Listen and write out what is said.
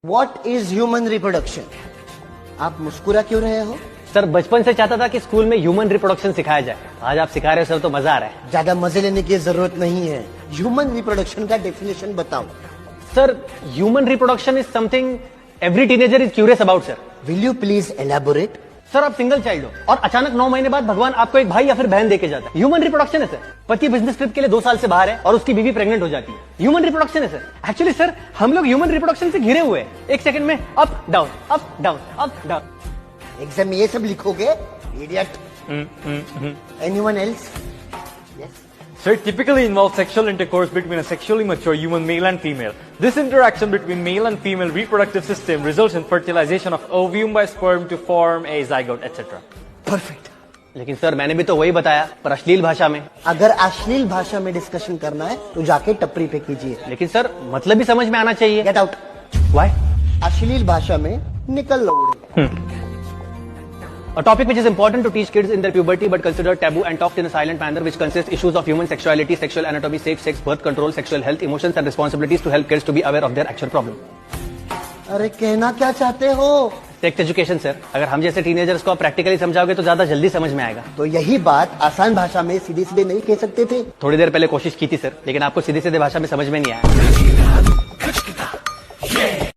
What is human reproduction? आप मुस्कुरा क्यों रहे हो? सर बचपन से चाहता था कि स्कूल में ह्यूमन रिप्रोडक्शन सिखाया जाए। आज आप सिखा रहे हो सर, तो मजा आ रहा है। ज्यादा मजे लेने की जरूरत नहीं है। ह्यूमन रिप्रोडक्शन का डेफिनेशन बताओ। Sir human reproduction is something every teenager is curious about sir. Will you please elaborate? Sir आप सिंगल चाइल्ड हो और अचानक 9 महीने बाद भगवान आपको एक भाई या फिर बहन देके जाता है। ह्यूमन रिप्रोडक्शन है सर। पति बिजनेस ट्रिप के लिए 2 साल से बाहर है और उसकी बीवी प्रेग्नेंट हो जाती है। ह्यूमन रिप्रोडक्शन है सर। एक्चुअली सर हम लोग ह्यूमन रिप्रोडक्शन से घिरे हुए हैं। एक सेकंड में up down up down up down. Exam में ये सब लिखोगे? Idiot. Anyone else? Yes. So it typically involves sexual intercourse between a sexually mature human male and female. This interaction between male and female reproductive system results in fertilization of ovum by sperm to form a zygote, etc. Perfect. लेकिन sir मैंने भी तो वही बताया, पर अश्लील भाषा में। अगर अश्लील भाषा में डिस्कशन करना है तो जाके टपरी पे कीजिए। लेकिन सर मतलब भी समझ में आना चाहिए। Get out. व्हाई? अश्लील भाषा में निकल लो। A topic which is important to teach kids in their puberty but considered taboo and talked in a silent manner, which consists issues of human sexuality, sexual anatomy, safe sex, birth control, sexual health, emotions and responsibilities to help kids to be aware of their actual problem. अरे कहना क्या चाहते हो? Sex education sir. अगर हम जैसे teenagers को आप प्रैक्टिकली समझाओगे तो ज्यादा जल्दी समझ में आएगा। तो यही बात आसान भाषा में सीधे सीधे नहीं कह सकते थे? थोड़ी देर पहले कोशिश की थी सर, लेकिन आपको सीधे सीधे भाषा में समझ में नहीं आया।